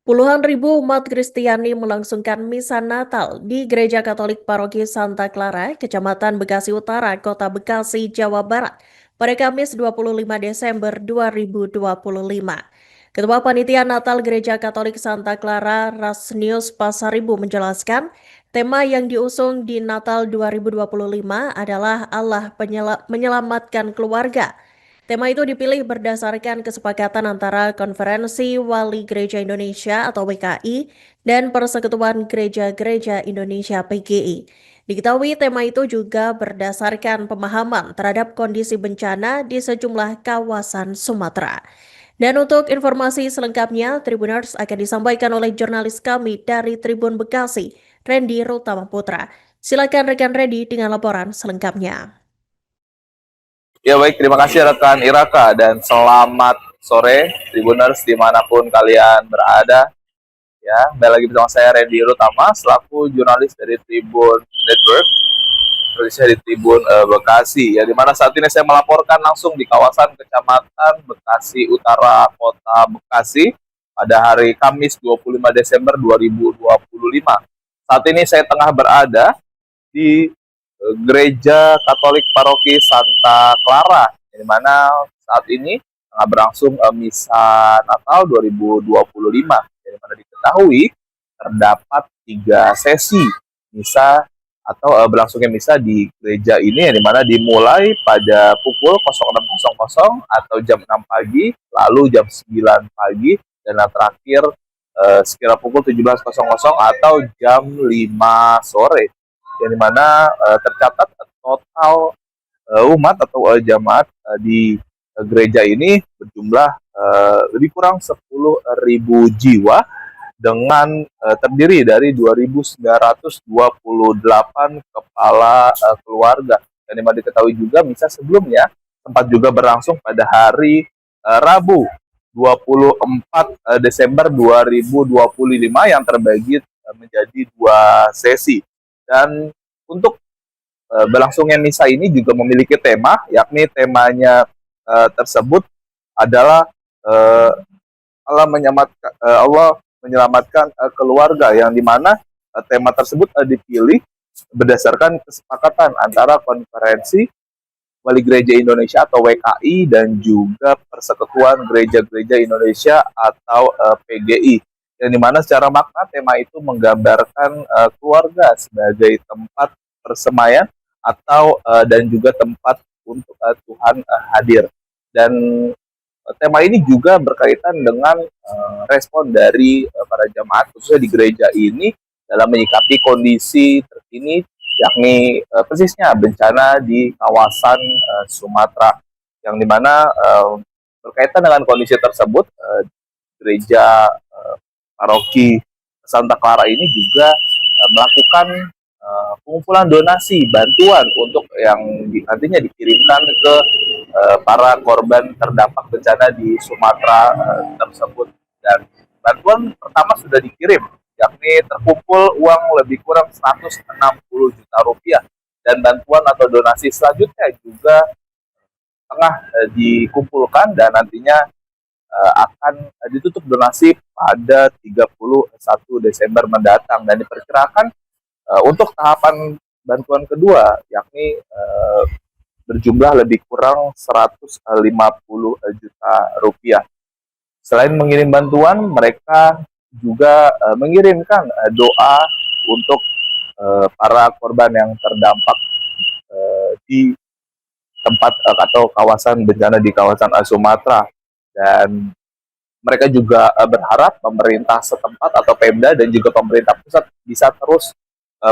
Puluhan ribu umat Kristiani melangsungkan misa Natal di Gereja Katolik Paroki Santa Clara, Kecamatan Bekasi Utara, Kota Bekasi, Jawa Barat, pada Kamis 25 Desember 2025. Ketua Panitia Natal Gereja Katolik Santa Clara, Rasnius Pasaribu menjelaskan, tema yang diusung di Natal 2025 adalah Allah menyelamatkan keluarga. Tema itu dipilih berdasarkan kesepakatan antara Konferensi Wali Gereja Indonesia atau WKI dan Persekutuan Gereja-Gereja Indonesia PGI. Diketahui tema itu juga berdasarkan pemahaman terhadap kondisi bencana di sejumlah kawasan Sumatera. Dan untuk informasi selengkapnya, Tribuners akan disampaikan oleh jurnalis kami dari Tribun Bekasi, Randy Rutama Putra. Silakan rekan Randy dengan laporan selengkapnya. Ya baik, terima kasih rekan Iraka dan selamat sore Tribuners dimanapun kalian berada. Ya, kembali lagi bersama saya Randy Rutama selaku jurnalis dari Tribun Network, terusnya di Tribun Bekasi. Ya, dimana saat ini saya melaporkan langsung di kawasan Kecamatan Bekasi Utara, Kota Bekasi pada hari Kamis 25 Desember 2025. Saat ini saya tengah berada di Gereja Katolik Paroki Santa Clara, di mana saat ini tengah berlangsung misa Natal 2025. Di mana diketahui terdapat 3 sesi misa atau berlangsungnya misa di gereja ini, di mana dimulai pada pukul 06.00 atau jam 6 pagi, lalu jam 9 pagi, dan terakhir sekira pukul 17.00 atau jam 5 sore. Yang dimana tercatat total umat atau jamaat di gereja ini berjumlah lebih kurang 10.000 jiwa dengan terdiri dari 2.928 kepala keluarga. Dan yang diketahui juga misa sebelumnya sempat juga berlangsung pada hari Rabu 24 Desember 2025 yang terbagi menjadi 2 sesi. Dan untuk berlangsungnya misa ini juga memiliki tema, yakni temanya tersebut adalah Allah menyelamatkan keluarga, yang dimana tema tersebut dipilih berdasarkan kesepakatan antara Konferensi Wali Gereja Indonesia atau WKI dan juga Persekutuan Gereja-Gereja Indonesia atau PGI. Yang dimana secara makna tema itu menggambarkan keluarga sebagai tempat persemaian atau dan juga tempat untuk Tuhan hadir. Dan tema ini juga berkaitan dengan respon dari para jemaat khususnya di gereja ini dalam menyikapi kondisi terkini, yakni persisnya bencana di kawasan Sumatera, yang dimana berkaitan dengan kondisi tersebut gereja Paroki Santa Clara ini juga melakukan pengumpulan donasi bantuan untuk yang nantinya dikirimkan ke para korban terdampak bencana di Sumatera tersebut. Dan bantuan pertama sudah dikirim, yakni terkumpul uang lebih kurang 160 juta rupiah, dan bantuan atau donasi selanjutnya juga tengah dikumpulkan dan nantinya akan ditutup donasi pada 31 Desember mendatang. Dan diperkirakan untuk tahapan bantuan kedua, yakni berjumlah lebih kurang 150 juta rupiah. Selain mengirim bantuan, mereka juga mengirimkan doa untuk para korban yang terdampak di tempat atau kawasan bencana di kawasan Sumatera. Dan mereka juga berharap pemerintah setempat atau Pemda dan juga pemerintah pusat bisa terus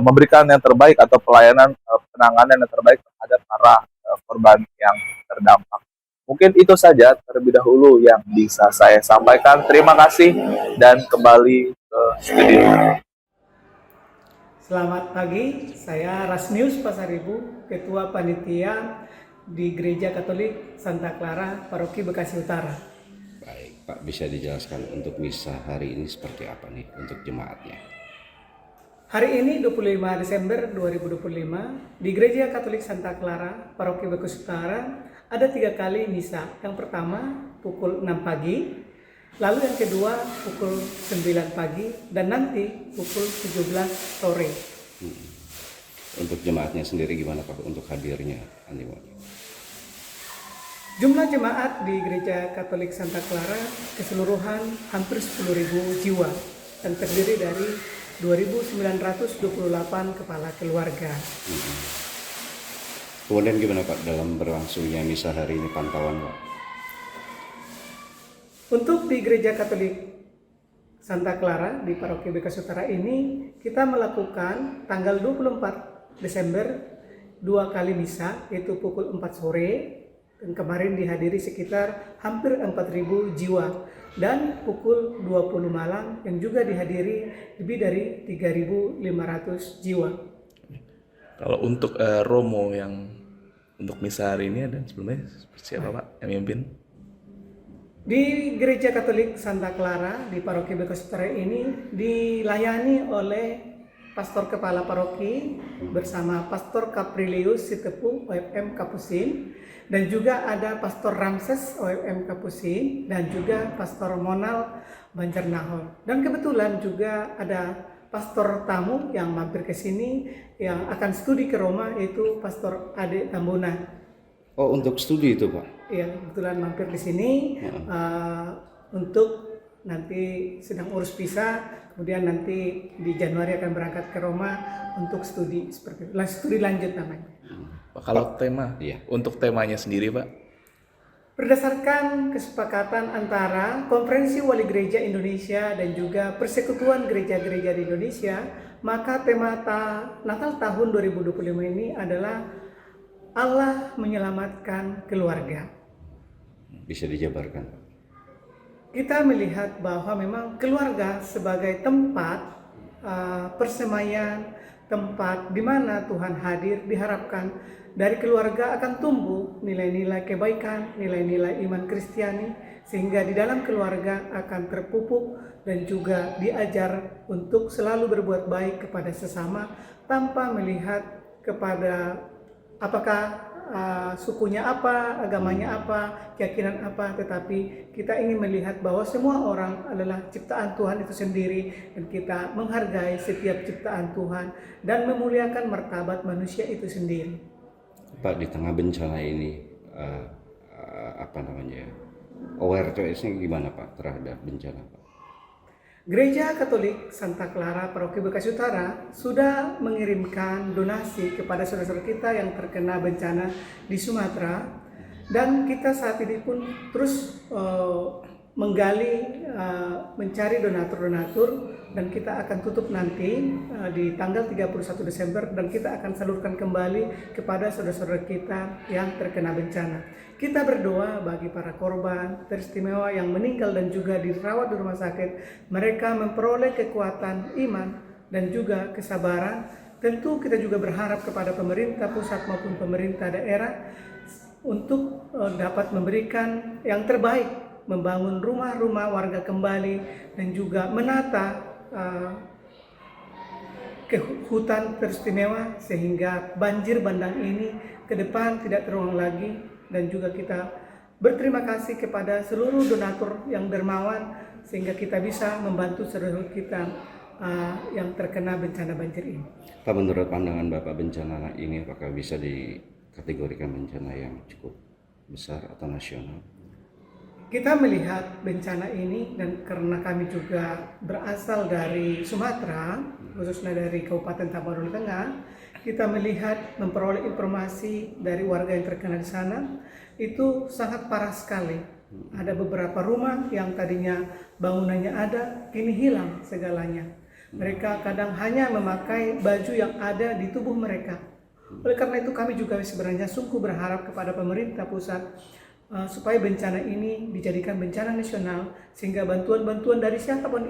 memberikan yang terbaik atau pelayanan penanganan yang terbaik terhadap para korban yang terdampak. Mungkin itu saja terlebih dahulu yang bisa saya sampaikan. Terima kasih dan kembali ke studio. Selamat pagi, saya Rasnius Pasaribu, Ketua Panitia di Gereja Katolik Santa Clara, Paroki Bekasi Utara. Baik, Pak, bisa dijelaskan untuk misa hari ini seperti apa nih untuk jemaatnya? Hari ini 25 Desember 2025 di Gereja Katolik Santa Clara, Paroki Bekasi Utara ada 3 kali misa. Yang pertama pukul 6 pagi, Lalu yang kedua pukul 9 pagi dan nanti pukul 17 sore. Untuk jemaatnya sendiri gimana Pak untuk hadirnya nanti Pak? Jumlah jemaat di Gereja Katolik Santa Clara keseluruhan hampir 10.000 jiwa dan terdiri dari 2.928 kepala keluarga. Kemudian gimana Pak dalam berlangsungnya misa hari ini pantauan Pak? Untuk di Gereja Katolik Santa Clara di Paroki Bekasi Utara ini kita melakukan tanggal 24 Desember 2 kali misa, yaitu pukul 4 sore dan kemarin dihadiri sekitar hampir 4.000 jiwa, dan pukul 20 malam yang juga dihadiri lebih dari 3.500 jiwa. Kalau untuk Romo yang untuk misa hari ini dan sebelumnya siapa Pak yang mimpin? Di Gereja Katolik Santa Clara di Paroki Bekasi Utara ini dilayani oleh Pastor Kepala Paroki bersama Pastor Caprilius Sitepu OFM Kapusin, dan juga ada Pastor Ramses OFM Kapusin, dan juga Pastor Monal Banjarnahor. Dan kebetulan juga ada pastor tamu yang mampir ke sini yang akan studi ke Roma, yaitu Pastor Ade Tambuna. Oh, untuk studi itu Pak? Ya, kebetulan mampir di sini untuk nanti sedang urus visa, kemudian nanti di Januari akan berangkat ke Roma untuk studi seperti itu. Studi lanjut namanya. Pak, kalau tema, Iya. untuk temanya sendiri Pak? Berdasarkan kesepakatan antara Konferensi Wali Gereja Indonesia dan juga Persekutuan Gereja-Gereja di Indonesia, maka tema Natal tahun 2025 ini adalah Allah menyelamatkan keluarga. Bisa dijabarkan Pak? Kita melihat bahwa memang keluarga sebagai tempat persemaian, tempat di mana Tuhan hadir, diharapkan dari keluarga akan tumbuh nilai-nilai kebaikan, nilai-nilai iman Kristiani, sehingga di dalam keluarga akan terpupuk dan juga diajar untuk selalu berbuat baik kepada sesama tanpa melihat kepada apakah sukunya apa, agamanya apa, keyakinan apa, tetapi kita ingin melihat bahwa semua orang adalah ciptaan Tuhan itu sendiri, dan kita menghargai setiap ciptaan Tuhan dan memuliakan martabat manusia itu sendiri. Pak, di tengah bencana ini awareness-nya gimana Pak terhadap bencana Pak? Gereja Katolik Santa Clara Paroki Bekasi Utara sudah mengirimkan donasi kepada saudara-saudara kita yang terkena bencana di Sumatera, dan kita saat ini pun terus menggali, mencari donatur-donatur, dan kita akan tutup nanti di tanggal 31 Desember, dan kita akan salurkan kembali kepada saudara-saudara kita yang terkena bencana. Kita berdoa bagi para korban teristimewa yang meninggal dan juga dirawat di rumah sakit, mereka memperoleh kekuatan iman dan juga kesabaran. Tentu kita juga berharap kepada pemerintah pusat maupun pemerintah daerah untuk dapat memberikan yang terbaik, membangun rumah-rumah warga kembali dan juga menata ke hutan teristimewa sehingga banjir bandang ini ke depan tidak terulang lagi. Dan juga kita berterima kasih kepada seluruh donatur yang dermawan sehingga kita bisa membantu saudara kita yang terkena bencana banjir ini. Pak, menurut pandangan Bapak, bencana ini apakah bisa dikategorikan bencana yang cukup besar atau nasional? Kita melihat bencana ini, dan karena kami juga berasal dari Sumatera, khususnya dari Kabupaten Tapanuli Tengah, kita melihat memperoleh informasi dari warga yang terkena di sana, itu sangat parah sekali. Ada beberapa rumah yang tadinya bangunannya ada, kini hilang segalanya. Mereka kadang hanya memakai baju yang ada di tubuh mereka. Oleh karena itu kami juga sebenarnya sungguh berharap kepada pemerintah pusat supaya bencana ini dijadikan bencana nasional, sehingga bantuan-bantuan dari siapapun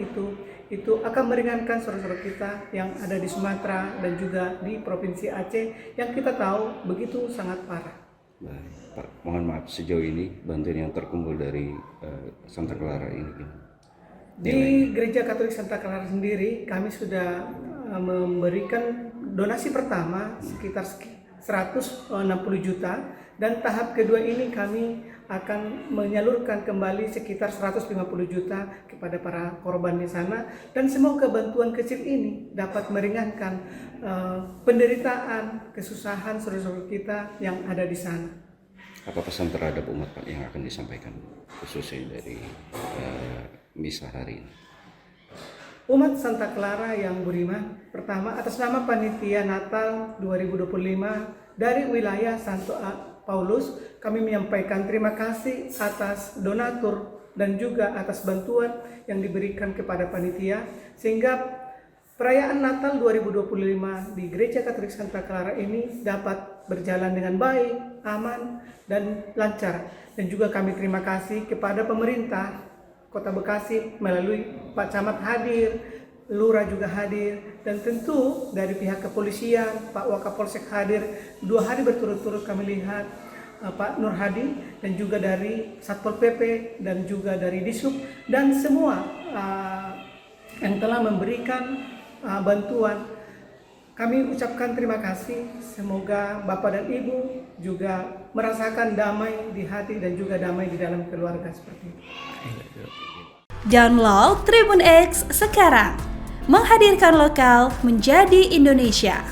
itu akan meringankan saudara-saudara kita yang ada di Sumatera dan juga di Provinsi Aceh yang kita tahu begitu sangat parah. Baik, Pak, mohon maaf, sejauh ini bantuan yang terkumpul dari Santa Clara ini gimana? Di Gereja Katolik Santa Clara sendiri kami sudah memberikan donasi pertama sekitar 160 juta, dan tahap kedua ini kami akan menyalurkan kembali sekitar 150 juta kepada para korban di sana, dan semoga bantuan kecil ini dapat meringankan penderitaan, kesusahan saudara-saudara kita yang ada di sana. Apa pesan terhadap umat Pak yang akan disampaikan khususnya dari misa hari ini? Umat Santa Clara yang beriman, pertama atas nama Panitia Natal 2025 dari wilayah Santo Paulus, kami menyampaikan terima kasih atas donatur dan juga atas bantuan yang diberikan kepada panitia, sehingga perayaan Natal 2025 di Gereja Katolik Santa Clara ini dapat berjalan dengan baik, aman, dan lancar. Dan juga kami terima kasih kepada pemerintah Kota Bekasi melalui Pak Camat hadir, Lurah juga hadir, dan tentu dari pihak kepolisian, Pak Wakapolsek hadir. 2 hari berturut-turut kami lihat Pak Nur Hadi, dan juga dari Satpol PP, dan juga dari Dishub, dan semua yang telah memberikan bantuan. Kami ucapkan terima kasih. Semoga Bapak dan Ibu juga merasakan damai di hati dan juga damai di dalam keluarga seperti itu. Download Tribun X sekarang, menghadirkan lokal menjadi Indonesia.